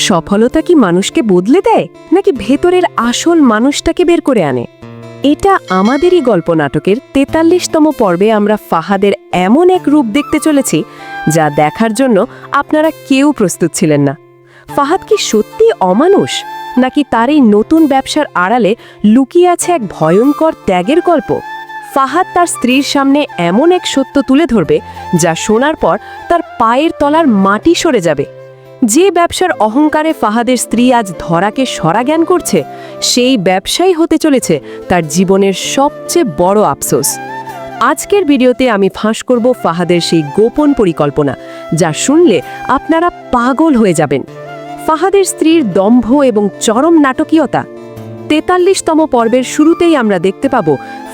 সফলতা কি মানুষকে বদলে দেয় নাকি ভেতরের আসল মানুষটাকে বের করে আনে? এটা আমাদেরই গল্প নাটকের ৪৩তম পর্বে আমরা ফাহাদের এমন এক রূপ দেখতে চলেছি যা দেখার জন্য আপনারা কেউ প্রস্তুত ছিলেন না। ফাহাদ কি সত্যি অমানুষ, নাকি তার এই নতুন ব্যবসার আড়ালে লুকিয়ে আছে এক ভয়ঙ্কর ত্যাগের গল্প? ফাহাদ তার স্ত্রীর সামনে এমন এক সত্য তুলে ধরবে যা শোনার পর তার পায়ের তলার মাটি সরে যাবে। যে ব্যবসার অহংকারে ফাহাদের স্ত্রী আজ ধরাকে সরাজ্ঞান করছে, সেই ব্যবসাই হতে চলেছে তার জীবনের সবচেয়ে বড় আফসোস। আজকের ভিডিওতে আমি ফাঁস করব ফাহাদের সেই গোপন পরিকল্পনা, যা শুনলে আপনারা পাগল হয়ে যাবেন। ফাহাদের স্ত্রীর দম্ভ এবং চরম নাটকীয়তা। ৪৩তম পর্বের শুরুতেই আমরা দেখতে পাব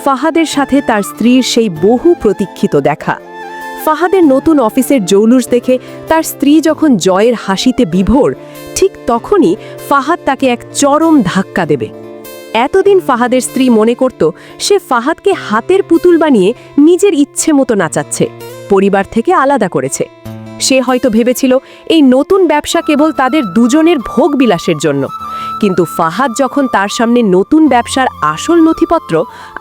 ফাহাদের সাথে তার স্ত্রীর সেই বহু প্রতীক্ষিত দেখা। ফাহাদের নতুন অফিসের জৌলুস দেখে তার স্ত্রী যখন জয়ের হাসিতে বিভোর, ঠিক তখনই ফাহাদ তাকে এক চরম ধাক্কা দেবে। এতদিন ফাহাদের স্ত্রী মনে করত সে ফাহাদকে হাতের পুতুল বানিয়ে নিজের ইচ্ছে মতো নাচাচ্ছে, পরিবার থেকে আলাদা করেছে। সে হয়তো ভেবেছিল এই নতুন ব্যবসা কেবল তাদের দুজনের ভোগ বিলাসের জন্য। কিন্তু ফাহাদ যখন তার সামনে নতুন ব্যবসার আসল নথিপত্র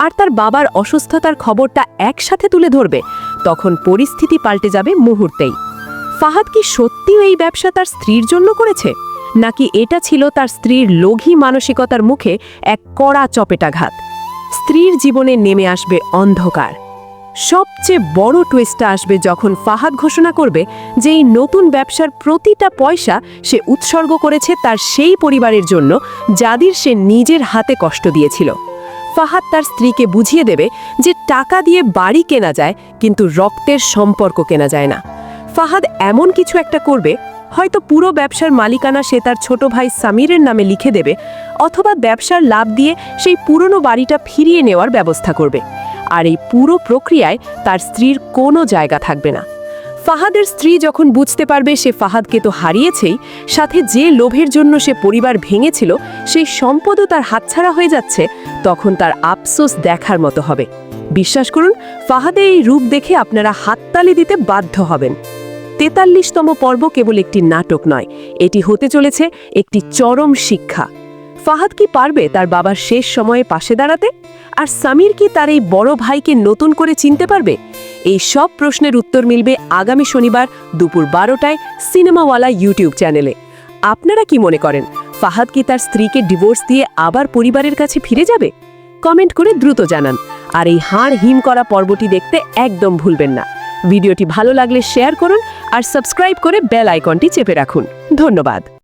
আর তার বাবার অসুস্থতার খবরটা একসাথে তুলে ধরবে, তখন পরিস্থিতি পাল্টে যাবে মুহূর্তেই। ফাহাদ কি সত্যিই এই ব্যবসা তার স্ত্রীর জন্য করেছে, নাকি এটা ছিল তার স্ত্রীর লোভী মানসিকতার মুখে এক কড়া চপেটাঘাত? স্ত্রীর জীবনে নেমে আসবে অন্ধকার। সবচেয়ে বড় টুইস্টটা আসবে যখন ফাহাদ ঘোষণা করবে যে এই নতুন ব্যবসার প্রতিটা পয়সা সে উৎসর্গ করেছে তার সেই পরিবারের জন্য যাদের সে নিজের হাতে কষ্ট দিয়েছিল। ফাহাদ তার স্ত্রীকে বুঝিয়ে দেবে যে টাকা দিয়ে বাড়ি কেনা যায়, কিন্তু রক্তের সম্পর্ক কেনা যায় না। ফাহাদ এমন কিছু একটা করবে, হয়তো পুরো ব্যবসার মালিকানা সে তার ছোট ভাই সামিরের নামে লিখে দেবে, অথবা ব্যবসার লাভ দিয়ে সেই পুরনো বাড়িটা ফিরিয়ে নেওয়ার ব্যবস্থা করবে। আর এই পুরো প্রক্রিয়ায় তার স্ত্রীর কোনো জায়গা থাকবে না। ফাহাদের স্ত্রী যখন বুঝতে পারবে সে ফাহাদকে তো হারিয়েছেই, সাথে যে লোভের জন্য সে পরিবার ভেঙেছিল সেই সম্পদও তার হাতছাড়া হয়ে যাচ্ছে, তখন তার আফসোস দেখার মতো হবে। বিশ্বাস করুন, ফাহাদের এই রূপ দেখে আপনারা হাততালি দিতে বাধ্য হবেন। ৪৩তম পর্ব কেবল একটি নাটক নয়, এটি হতে চলেছে একটি চরম শিক্ষা। ফাহাদ কি পারবে তার বাবার শেষ সময়ে পাশে দাঁড়াতে? আর সামির কি তার এই বড় ভাইকে নতুন করে চিনতে পারবে? এই সব প্রশ্নের উত্তর মিলবে আগামী শনিবার দুপুর 12টায় সিনেমাওয়ালা ইউটিউব চ্যানেলে। আপনারা কি মনে করেন, ফাহাদ কি তার স্ত্রীকে ডিভোর্স দিয়ে আবার পরিবারের কাছে ফিরে যাবে? কমেন্ট করে দ্রুত জানান। আর এই হাড় হিম করা পর্বটি দেখতে একদম ভুলবেন না। ভিডিওটি ভালো লাগলে শেয়ার করুন আর সাবস্ক্রাইব করে বেল আইকনটি চেপে রাখুন। ধন্যবাদ।